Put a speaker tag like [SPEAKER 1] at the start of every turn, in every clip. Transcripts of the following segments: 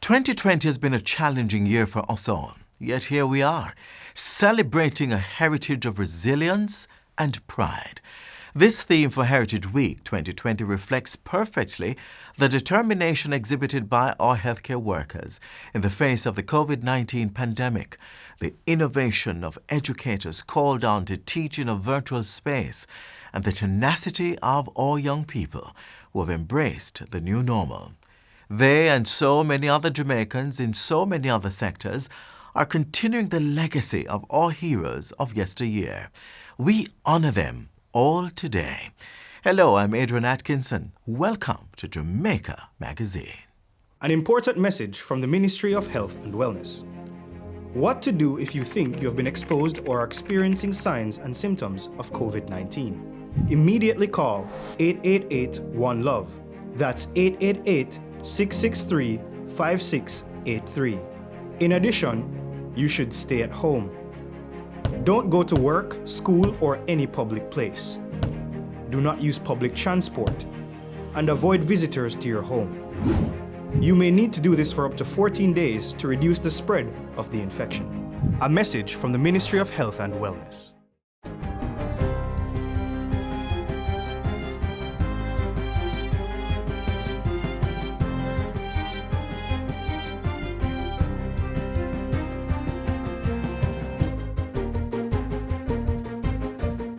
[SPEAKER 1] 2020 has been a challenging year for us all, yet here we are, celebrating a heritage of resilience and pride. This theme for Heritage Week 2020 reflects perfectly the determination exhibited by our healthcare workers in the face of the COVID-19 pandemic, the innovation of educators called on to teach in a virtual space, and the tenacity of our young people who have embraced the new normal. They and so many other Jamaicans in so many other sectors are continuing the legacy of our heroes of yesteryear. We honour them all today. Hello, I'm Adrian Atkinson. Welcome to Jamaica Magazine.
[SPEAKER 2] An important message from the Ministry of Health and Wellness. What to do if you think you have been exposed or are experiencing signs and symptoms of COVID-19. Immediately call 888-1-LOVE. That's 888-663-5683. In addition, you should stay at home. Don't go to work, school, or any public place. Do not use public transport, and avoid visitors to your home. You may need to do this for up to 14 days to reduce the spread of the infection. A message from the Ministry of Health and Wellness.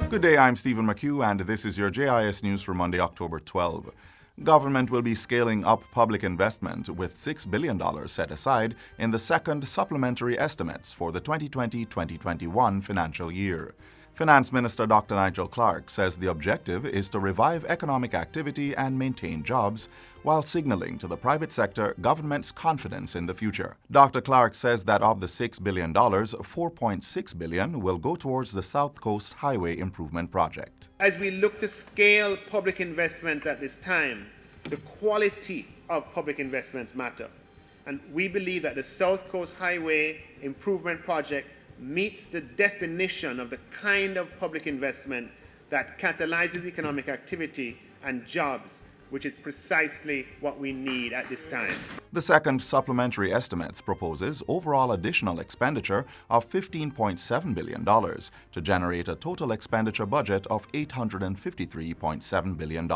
[SPEAKER 3] Good day, I'm Stephen McHugh, and this is your JIS News for Monday, October 12. Government will be scaling up public investment with $6 billion set aside in the second supplementary estimates for the 2020-2021 financial year. Finance Minister Dr. Nigel Clarke says the objective is to revive economic activity and maintain jobs, while signaling to the private sector government's confidence in the future. Dr. Clarke says that of the $6 billion, $4.6 billion will go towards the South Coast Highway Improvement Project.
[SPEAKER 4] As we look to scale public investments at this time, the quality of public investments matter. And we believe that the South Coast Highway Improvement Project meets the definition of the kind of public investment that catalyzes economic activity and jobs, which is precisely what we need at this time.
[SPEAKER 3] The second supplementary estimates proposes overall additional expenditure of $15.7 billion to generate a total expenditure budget of $853.7 billion.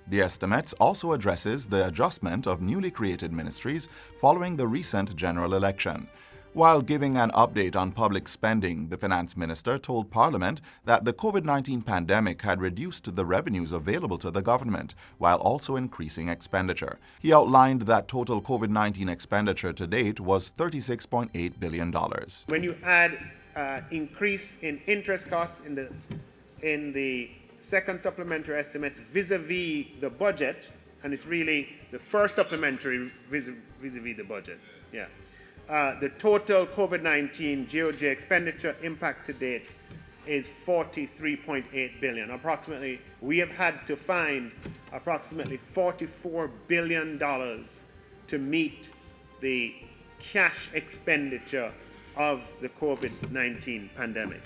[SPEAKER 3] The estimates also addresses the adjustment of newly created ministries following the recent general election. While giving an update on public spending, the finance minister told Parliament that the COVID-19 pandemic had reduced the revenues available to the government, while also increasing expenditure. He outlined that total COVID-19 expenditure to date was $36.8 billion.
[SPEAKER 4] When you add increase in interest costs in the second supplementary estimates vis-a-vis the budget, and it's really the first supplementary vis-a-vis the budget, the total COVID-19 GOJ expenditure impact to date is $43.8 billion. Approximately, we have had to find approximately $44 billion to meet the cash expenditure of the COVID-19 pandemic.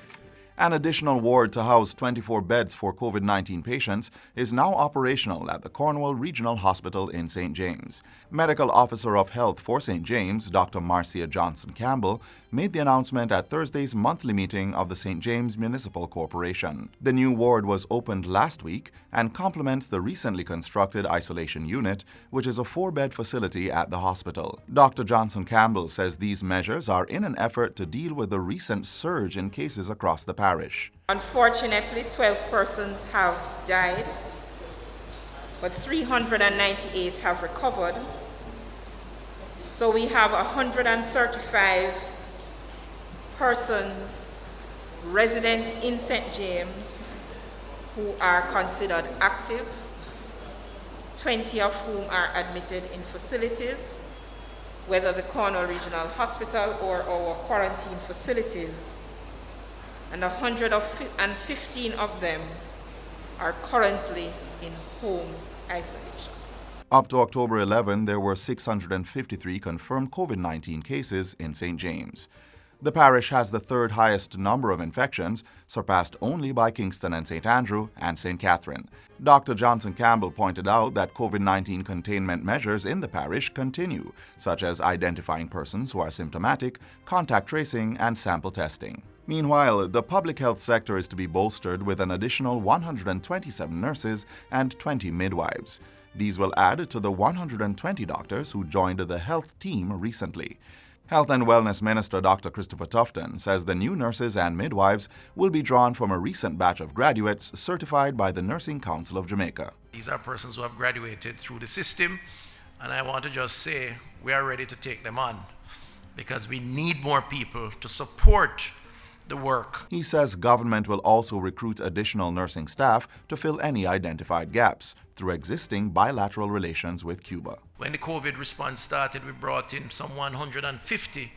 [SPEAKER 3] An additional ward to house 24 beds for COVID-19 patients is now operational at the Cornwall Regional Hospital in St. James. Medical Officer of Health for St. James, Dr. Marcia Johnson-Campbell, made the announcement at Thursday's monthly meeting of the St. James Municipal Corporation. The new ward was opened last week and complements the recently constructed isolation unit, which is a 4-bed facility at the hospital. Dr. Johnson-Campbell says these measures are in an effort to deal with the recent surge in cases across the parish.
[SPEAKER 5] Unfortunately, 12 persons have died, but 398 have recovered. So we have 135 persons resident in St. James who are considered active, 20 of whom are admitted in facilities, whether the Cornwall Regional Hospital or our quarantine facilities, and 115 of them are currently in home isolation.
[SPEAKER 3] Up to October 11, there were 653 confirmed COVID-19 cases in St. James. The parish has the third highest number of infections, surpassed only by Kingston and St. Andrew and St. Catherine. Dr. Johnson Campbell pointed out that COVID-19 containment measures in the parish continue, such as identifying persons who are symptomatic, contact tracing, and sample testing. Meanwhile, the public health sector is to be bolstered with an additional 127 nurses and 20 midwives. These will add to the 120 doctors who joined the health team recently. Health and Wellness Minister Dr. Christopher Tufton says the new nurses and midwives will be drawn from a recent batch of graduates certified by the Nursing Council of Jamaica.
[SPEAKER 6] These are persons who have graduated through the system, and I want to just say we are ready to take them on because we need more people to support the work.
[SPEAKER 3] He says government will also recruit additional nursing staff to fill any identified gaps through existing bilateral relations with Cuba.
[SPEAKER 6] When the COVID response started, we brought in some 150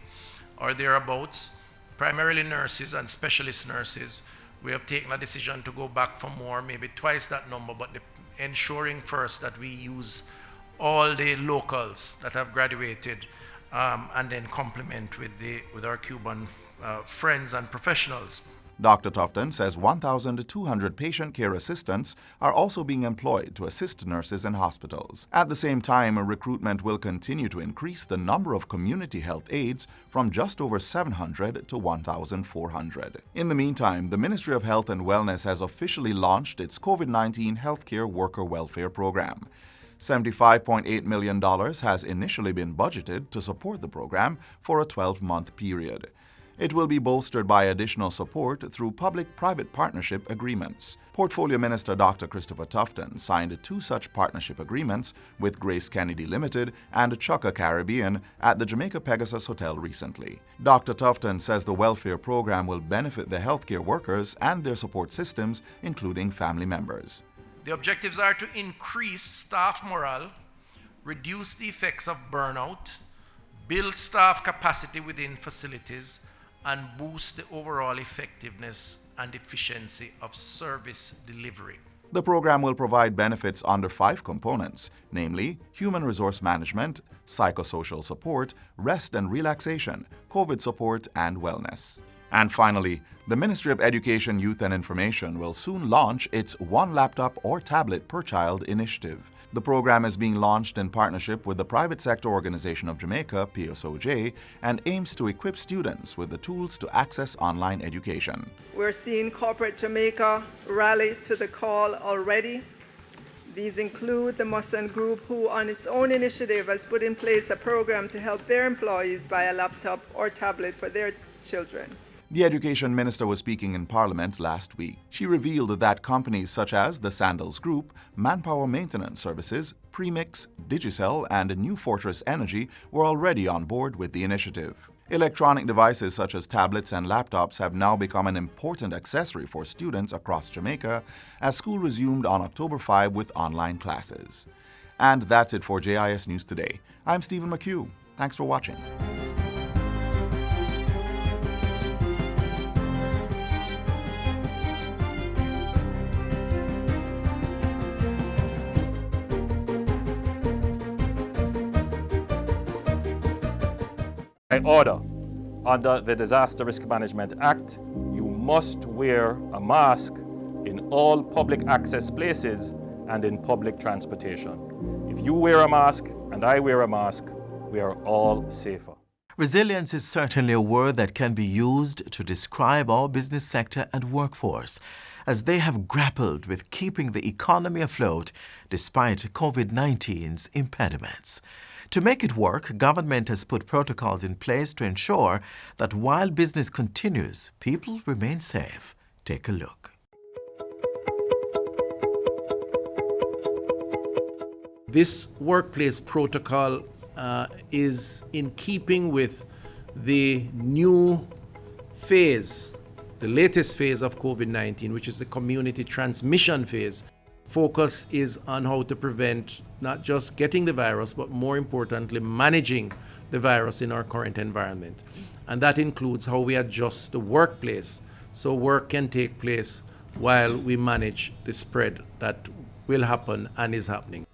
[SPEAKER 6] or thereabouts, primarily nurses and specialist nurses. We have taken a decision to go back for more, maybe twice that number, but ensuring first that we use all the locals that have graduated and then complement with our Cuban friends and professionals.
[SPEAKER 3] Dr. Tufton says 1,200 patient care assistants are also being employed to assist nurses in hospitals. At the same time, recruitment will continue to increase the number of community health aides from just over 700 to 1,400. In the meantime, the Ministry of Health and Wellness has officially launched its COVID-19 Healthcare Worker Welfare Program. $75.8 million has initially been budgeted to support the program for a 12-month period. It will be bolstered by additional support through public-private partnership agreements. Portfolio Minister Dr. Christopher Tufton signed 2 such partnership agreements with Grace Kennedy Limited and Chukka Caribbean at the Jamaica Pegasus Hotel recently. Dr. Tufton says the welfare program will benefit the healthcare workers and their support systems, including family members.
[SPEAKER 6] The objectives are to increase staff morale, reduce the effects of burnout, build staff capacity within facilities, and boost the overall effectiveness and efficiency of service delivery.
[SPEAKER 3] The program will provide benefits under 5 components, namely human resource management, psychosocial support, rest and relaxation, COVID support, and wellness. And finally, the Ministry of Education, Youth and Information will soon launch its One Laptop or Tablet per Child initiative. The program is being launched in partnership with the Private Sector Organization of Jamaica, PSOJ, and aims to equip students with the tools to access online education.
[SPEAKER 7] We're seeing corporate Jamaica rally to the call already. These include the Musson Group, who on its own initiative has put in place a program to help their employees buy a laptop or tablet for their children.
[SPEAKER 3] The Education Minister was speaking in Parliament last week. She revealed that companies such as the Sandals Group, Manpower Maintenance Services, Premix, Digicel, and New Fortress Energy were already on board with the initiative. Electronic devices such as tablets and laptops have now become an important accessory for students across Jamaica as school resumed on October 5 with online classes. And that's it for JIS News Today. I'm Stephen McHugh. Thanks for watching.
[SPEAKER 8] By order, under the Disaster Risk Management Act, you must wear a mask in all public access places and in public transportation. If you wear a mask and I wear a mask, we are all safer.
[SPEAKER 1] Resilience is certainly a word that can be used to describe our business sector and workforce, as they have grappled with keeping the economy afloat despite COVID-19's impediments. To make it work, government has put protocols in place to ensure that while business continues, people remain safe. Take a look.
[SPEAKER 6] This workplace protocol is in keeping with the new phase, the latest phase of COVID-19, which is the community transmission phase. Focus is on how to prevent not just getting the virus, but more importantly, managing the virus in our current environment. And that includes how we adjust the workplace so work can take place while we manage the spread that will happen and is happening.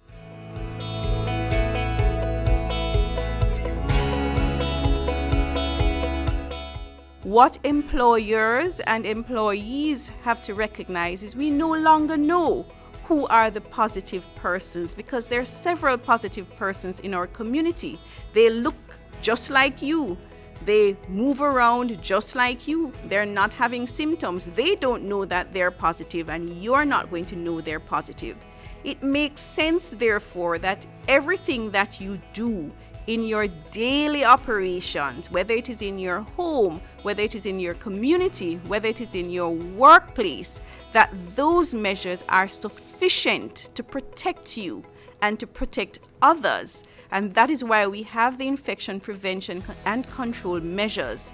[SPEAKER 9] What employers and employees have to recognize is we no longer know who are the positive persons, because there are several positive persons in our community. They look just like you. They move around just like you. They're not having symptoms. They don't know that they're positive, and you're not going to know they're positive. It makes sense, therefore, that everything that you do in your daily operations, whether it is in your home, whether it is in your community, whether it is in your workplace, that those measures are sufficient to protect you and to protect others. And that is why we have the infection prevention and control measures.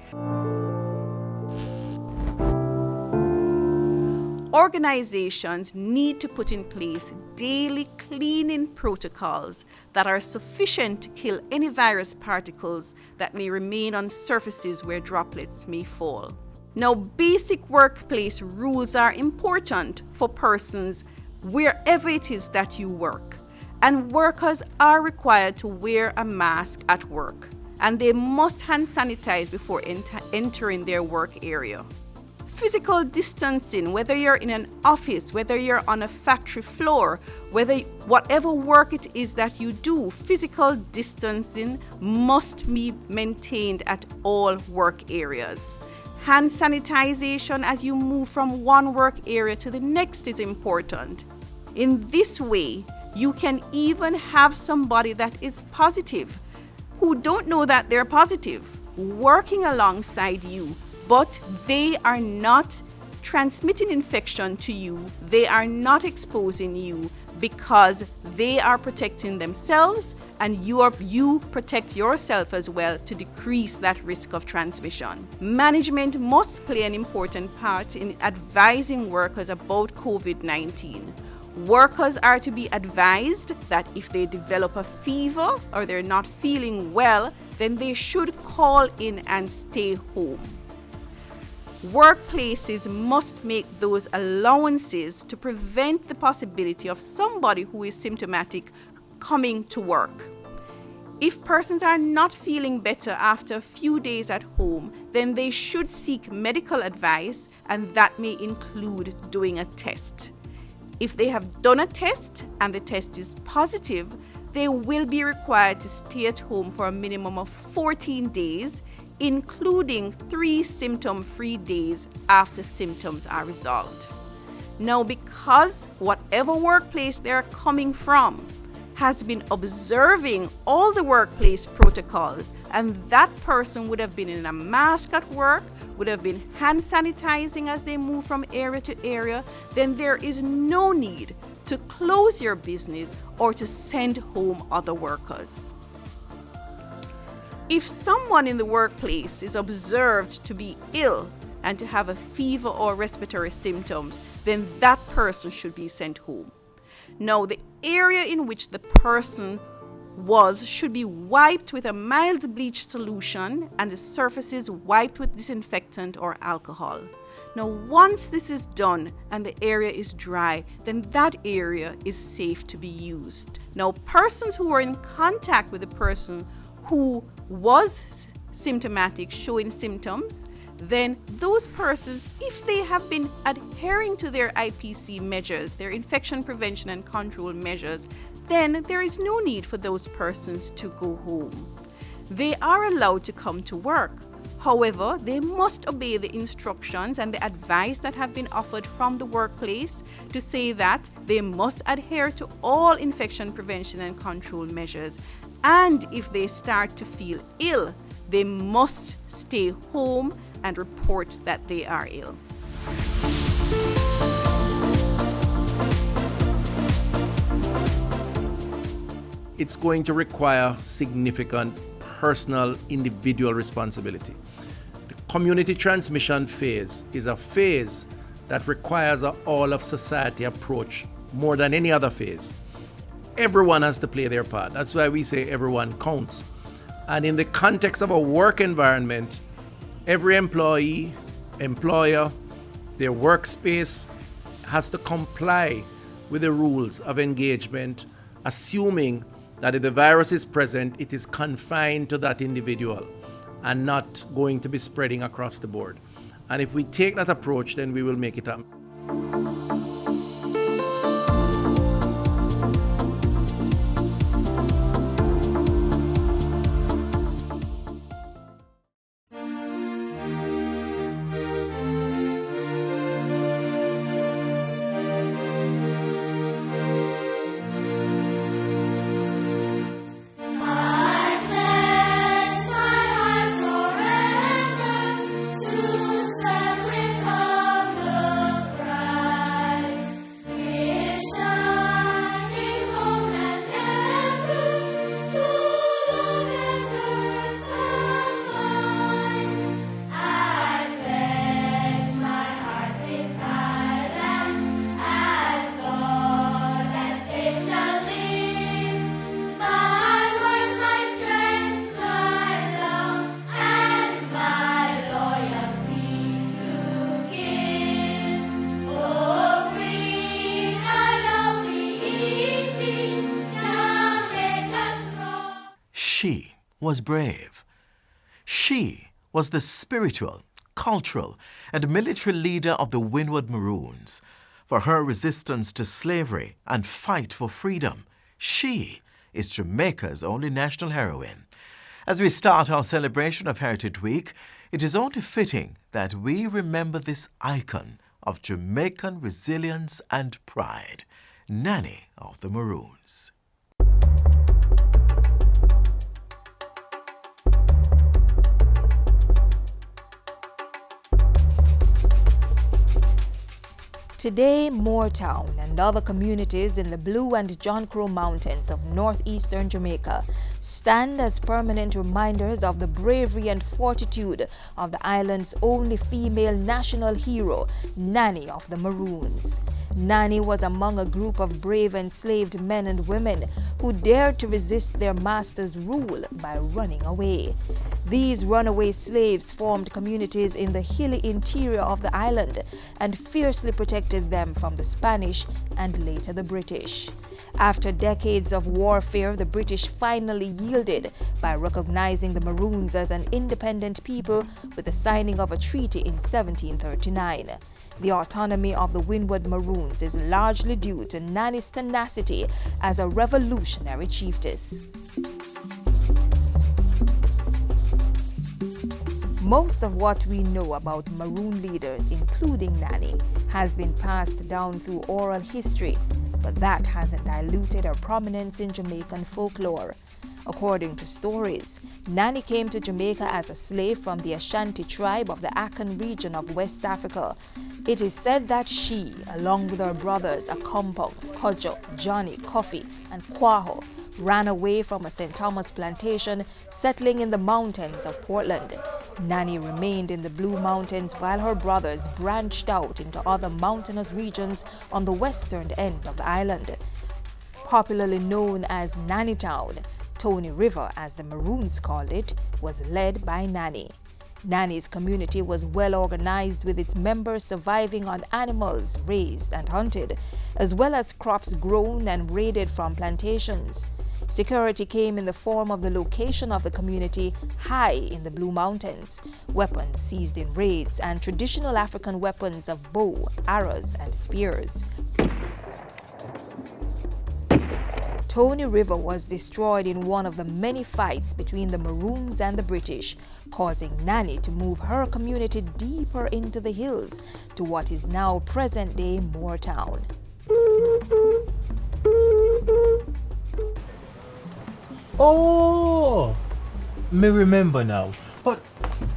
[SPEAKER 9] Organizations need to put in place daily cleaning protocols that are sufficient to kill any virus particles that may remain on surfaces where droplets may fall. Now, basic workplace rules are important for persons wherever it is that you work. And workers are required to wear a mask at work. And they must hand sanitize before entering their work area. Physical distancing, whether you're in an office, whether you're on a factory floor, whatever work it is that you do, physical distancing must be maintained at all work areas. Hand sanitization as you move from one work area to the next is important. In this way, you can even have somebody that is positive, who don't know that they're positive, working alongside you, but they are not transmitting infection to you. They are not exposing you because they are protecting themselves, and you protect yourself as well to decrease that risk of transmission. Management must play an important part in advising workers about COVID-19. Workers are to be advised that if they develop a fever or they're not feeling well, then they should call in and stay home. Workplaces must make those allowances to prevent the possibility of somebody who is symptomatic coming to work. If persons are not feeling better after a few days at home, then they should seek medical advice, and that may include doing a test. If they have done a test and the test is positive, they will be required to stay at home for a minimum of 14 days, including 3 symptom-free days after symptoms are resolved. Now, because whatever workplace they're coming from has been observing all the workplace protocols, and that person would have been in a mask at work, would have been hand sanitizing as they move from area to area, then there is no need to close your business or to send home other workers. If someone in the workplace is observed to be ill and to have a fever or respiratory symptoms, then that person should be sent home. Now, the area in which the person was should be wiped with a mild bleach solution and the surfaces wiped with disinfectant or alcohol. Now, once this is done and the area is dry, then that area is safe to be used. Now, persons who are in contact with a person who was symptomatic, showing symptoms, then those persons, if they have been adhering to their IPC measures, their infection prevention and control measures, then there is no need for those persons to go home. They are allowed to come to work. However, they must obey the instructions and the advice that have been offered from the workplace to say that they must adhere to all infection prevention and control measures. And if they start to feel ill, they must stay home and report that they are ill.
[SPEAKER 6] It's going to require significant personal, individual responsibility. The community transmission phase is a phase that requires an all-of-society approach more than any other phase. Everyone has to play their part. That's why we say everyone counts. And in the context of a work environment, every employee, employer, their workspace has to comply with the rules of engagement, assuming that if the virus is present, it is confined to that individual. and not going to be spreading across the board. And if we take that approach, then we will make it happen.
[SPEAKER 1] She was brave. She was the spiritual, cultural, and military leader of the Windward Maroons. For her resistance to slavery and fight for freedom, she is Jamaica's only national heroine. As we start our celebration of Heritage Week, it is only fitting that we remember this icon of Jamaican resilience and pride, Nanny of the Maroons.
[SPEAKER 10] Today, Moortown and other communities in the Blue and John Crow Mountains of northeastern Jamaica stand as permanent reminders of the bravery and fortitude of the island's only female national hero, Nanny of the Maroons. Nanny was among a group of brave enslaved men and women who dared to resist their master's rule by running away. These runaway slaves formed communities in the hilly interior of the island and fiercely protected them from the Spanish and later the British. After decades of warfare, the British finally yielded by recognizing the Maroons as an independent people with the signing of a treaty in 1739. The autonomy of the Windward Maroons is largely due to Nanny's tenacity as a revolutionary chiefess. Most of what we know about Maroon leaders, including Nanny, has been passed down through oral history, but that hasn't diluted her prominence in Jamaican folklore. According to stories, Nanny came to Jamaica as a slave from the Ashanti tribe of the Akan region of West Africa. It is said that she, along with her brothers Akompong, Kojo, Johnny, Coffee, and Kwaho, ran away from a St. Thomas plantation, settling in the mountains of Portland. Nanny remained in the Blue Mountains while her brothers branched out into other mountainous regions on the western end of the island. Popularly known as Nanny Town, Tony River, as the Maroons called it, was led by Nanny. Nanny's community was well organized, with its members surviving on animals raised and hunted, as well as crops grown and raided from plantations. Security came in the form of the location of the community high in the Blue Mountains, weapons seized in raids, and traditional African weapons of bow, arrows, and spears. Tony River was destroyed in one of the many fights between the Maroons and the British, causing Nanny to move her community deeper into the hills to what is now present-day Moortown.
[SPEAKER 11] Oh, me remember now. But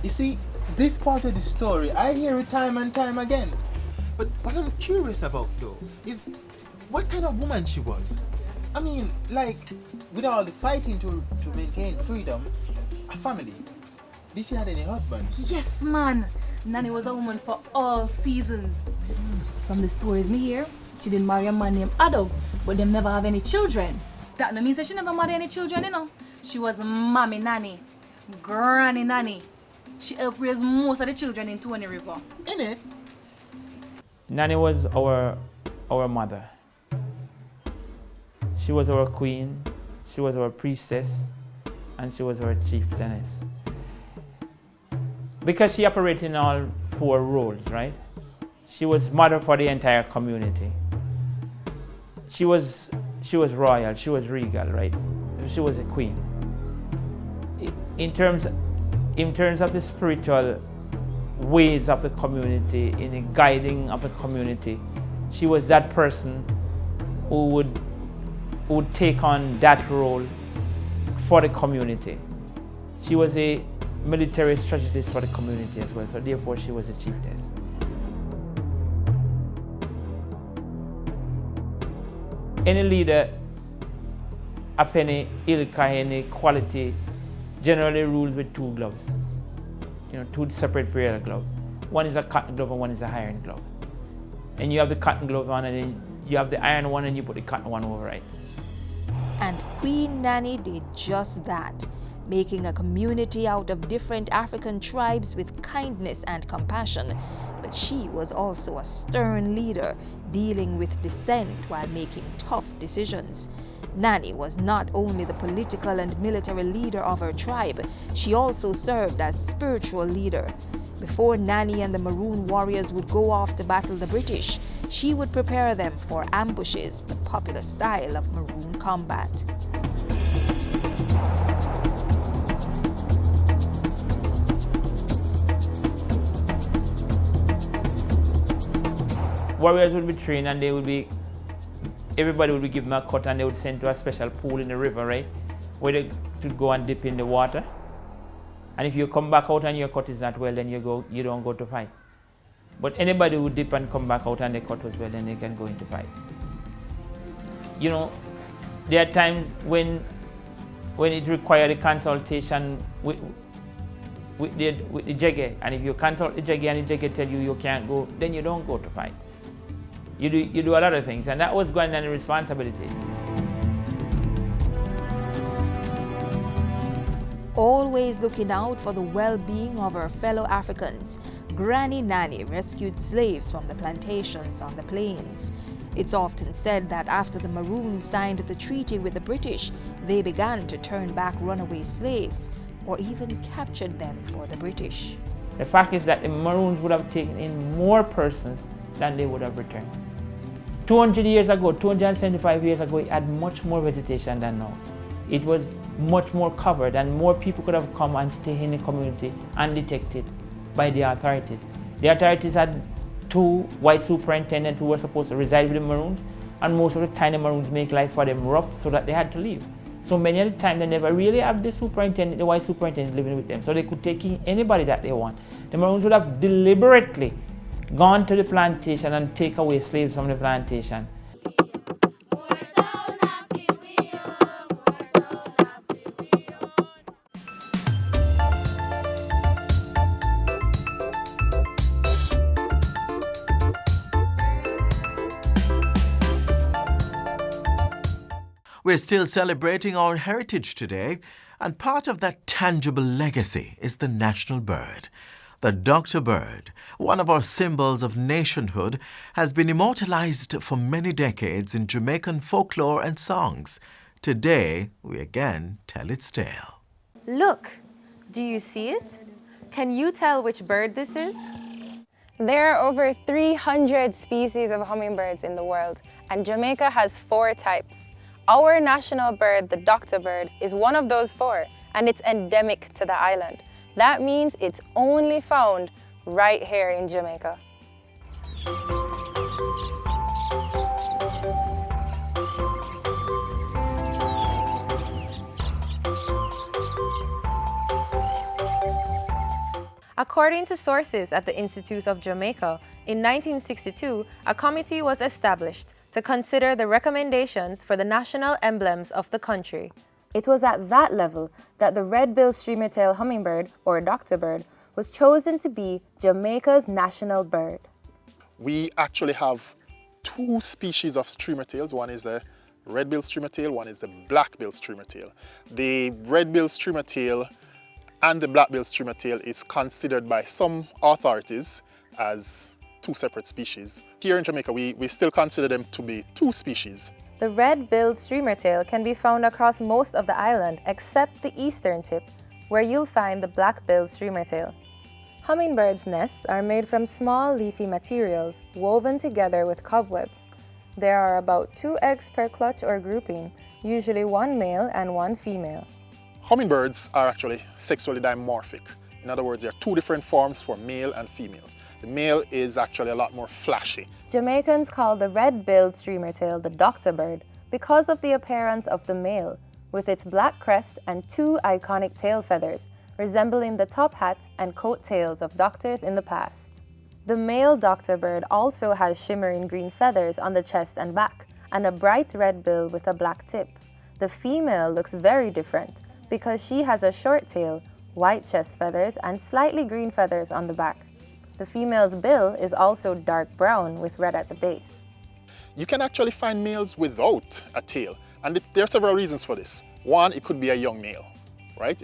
[SPEAKER 11] you see, this part of the story, I hear it time and time again. But what I'm curious about though is what kind of woman she was. I mean, like, with all the fighting to maintain freedom, a family. Did she have any husband?
[SPEAKER 12] Yes, man. Nanny was a woman for all seasons. From the stories me hear, she didn't marry a man named Ado, but them never have any children. That no means that she never married any children, you know. She was mommy nanny, granny nanny. She helped raise most of the children in Tony River.
[SPEAKER 11] Innit?
[SPEAKER 13] Nanny was our mother. She was our queen, she was our priestess, and she was our chieftainess. because she operated in all 4 roles, right? She was mother for the entire community. She was royal, she was regal, right? She was a queen. In terms of the spiritual ways of the community, in the guiding of the community, she was that person who would take on that role for the community. She was a military strategist for the community as well, so therefore she was a chiefess. Any leader of any ilk or any quality generally rules with 2 gloves. 2 separate pair of gloves. One is a cotton glove and one is a iron glove. And you have the cotton glove on and then you have the iron one and you put the cotton one over it.
[SPEAKER 10] And Queen Nanny did just that, making a community out of different African tribes with kindness and compassion. But she was also a stern leader, dealing with dissent while making tough decisions. Nanny was not only the political and military leader of her tribe, she also served as spiritual leader. Before Nanny and the Maroon warriors would go off to battle the British, she would prepare them for ambushes, the popular style of Maroon combat.
[SPEAKER 13] Warriors would be trained and everybody would be given a cut and they would send to a special pool in the river, right? Where they would go and dip in the water. And if you come back out and your cut is not well, then you don't go to fight. But anybody who dip and come back out and their cut was well, then they can go into fight. There are times when it required a consultation with the jege, and if you consult the jege and the jege tell you can't go, then you don't go to fight. You do a lot of things, and that was going on the responsibility.
[SPEAKER 10] Always looking out for the well-being of her fellow Africans, Granny Nanny rescued slaves from the plantations on the plains. It's often said that after the Maroons signed the treaty with the British, they began to turn back runaway slaves, or even captured them for the British.
[SPEAKER 13] The fact is that the Maroons would have taken in more persons than they would have returned. 200 years ago, 275 years ago, it had much more vegetation than now. It was much more covered and more people could have come and stay in the community undetected by the authorities. The authorities had 2 white superintendents who were supposed to reside with the Maroons, and most of the time the Maroons make life for them rough so that they had to leave. So many of the time they never really have the white superintendent living with them, so they could take in anybody that they want. The Maroons would have deliberately gone to the plantation and take away slaves from the plantation.
[SPEAKER 1] We're still celebrating our heritage today, and part of that tangible legacy is the national bird. The Dr. Bird, one of our symbols of nationhood, has been immortalized for many decades in Jamaican folklore and songs. Today, we again tell its tale.
[SPEAKER 14] Look, do you see it? Can you tell which bird this is? There are over 300 species of hummingbirds in the world, and Jamaica has 4 types. Our national bird, the Dr. Bird, is one of those 4, and it's endemic to the island. That means it's only found right here in Jamaica. According to sources at the Institute of Jamaica, in 1962, a committee was established to consider the recommendations for the national emblems of the country. It was at that level that the red-billed streamer-tailed hummingbird, or Dr. Bird, was chosen to be Jamaica's national bird.
[SPEAKER 15] We actually have 2 species of streamer-tails. One is the red-billed streamer-tail, one is the black-billed streamer-tail. The red-billed streamer-tail and the black-billed streamer-tail is considered by some authorities as 2 separate species. Here in Jamaica, we still consider them to be 2 species.
[SPEAKER 14] The red-billed streamer-tail can be found across most of the island except the eastern tip, where you'll find the black-billed streamer-tail. Hummingbirds' nests are made from small leafy materials woven together with cobwebs. There are about 2 eggs per clutch or grouping, usually 1 male and 1 female.
[SPEAKER 15] Hummingbirds are actually sexually dimorphic. In other words, there are 2 different forms for male and females. The male is actually a lot more flashy.
[SPEAKER 14] Jamaicans call the red-billed streamer-tail the doctor bird because of the appearance of the male, with its black crest and 2 iconic tail feathers, resembling the top hat and coat tails of doctors in the past. The male doctor bird also has shimmering green feathers on the chest and back, and a bright red bill with a black tip. The female looks very different because she has a short tail, white chest feathers, and slightly green feathers on the back. The female's bill is also dark brown with red at the base.
[SPEAKER 15] You can actually find males without a tail, and there are several reasons for this. One, it could be a young male, right?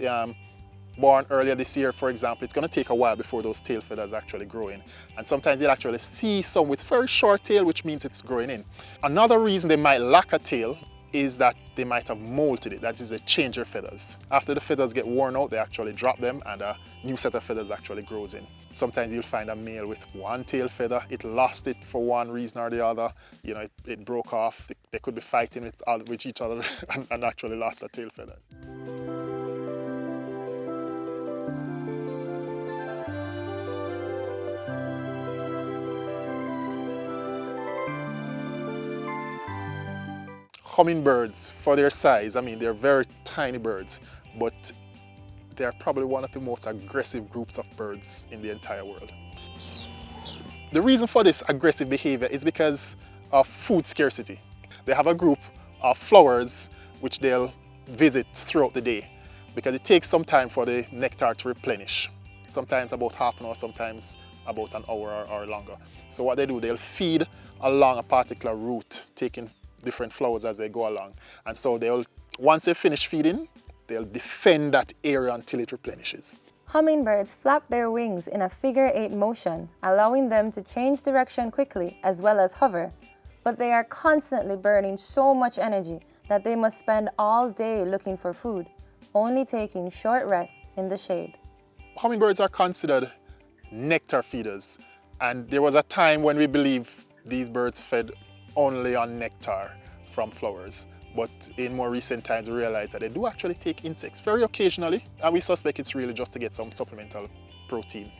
[SPEAKER 15] Born earlier this year, for example, it's going to take a while before those tail feathers actually grow in. And sometimes you'll actually see some with very short tail, which means it's growing in. Another reason they might lack a tail is that they might have molted it. That is, they change their feathers. After the feathers get worn out, they actually drop them and a new set of feathers actually grows in. Sometimes you'll find a male with 1 tail feather. It lost it for one reason or the other. You know, it broke off. They could be fighting with each other and actually lost a tail feather. Hummingbirds, for their size, I mean, they're very tiny birds, but they're probably one of the most aggressive groups of birds in the entire world. The reason for this aggressive behavior is because of food scarcity. They have a group of flowers which they'll visit throughout the day because it takes some time for the nectar to replenish. Sometimes about half an hour, sometimes about an hour or longer. So what they do, they'll feed along a particular route, taking different flowers as they go along. And so once they finish feeding, they'll defend that area until it replenishes.
[SPEAKER 14] Hummingbirds flap their wings in a figure-8 motion, allowing them to change direction quickly as well as hover. But they are constantly burning so much energy that they must spend all day looking for food, only taking short rests in the shade.
[SPEAKER 15] Hummingbirds are considered nectar feeders, and there was a time when we believed these birds fed only on nectar from flowers. But in more recent times, we realized that they do actually take insects very occasionally, and we suspect it's really just to get some supplemental protein.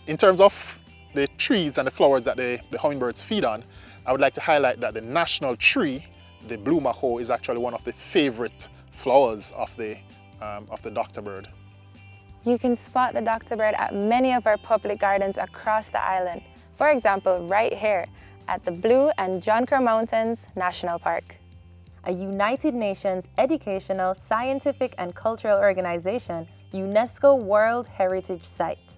[SPEAKER 15] In terms of the trees and the flowers that the hummingbirds feed on, I would like to highlight that the national tree, the blue maho, is actually one of the favorite flowers of the doctor bird.
[SPEAKER 14] You can spot the doctor bird at many of our public gardens across the island. For example, right here at the Blue and John Crow Mountains National Park, a United Nations educational, scientific, and cultural organization, UNESCO World Heritage Site.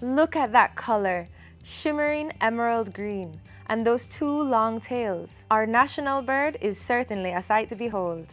[SPEAKER 14] Look at that color, shimmering emerald green, and those 2 long tails. Our national bird is certainly a sight to behold.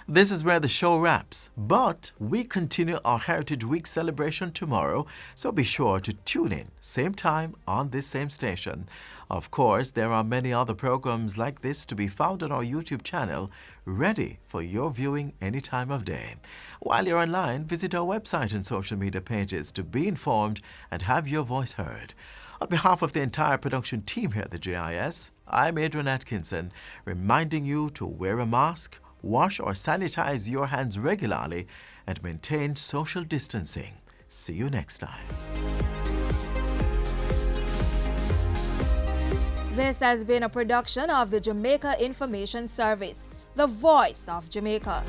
[SPEAKER 1] This is where the show wraps, but we continue our Heritage Week celebration tomorrow, so be sure to tune in, same time on this same station. Of course, there are many other programs like this to be found on our YouTube channel, ready for your viewing any time of day. While you're online, visit our website and social media pages to be informed and have your voice heard. On behalf of the entire production team here at the JIS, I'm Adrian Atkinson, reminding you to wear a mask, wash or sanitize your hands regularly, and maintain social distancing. See you next time.
[SPEAKER 10] This has been a production of the Jamaica Information Service, the voice of Jamaica.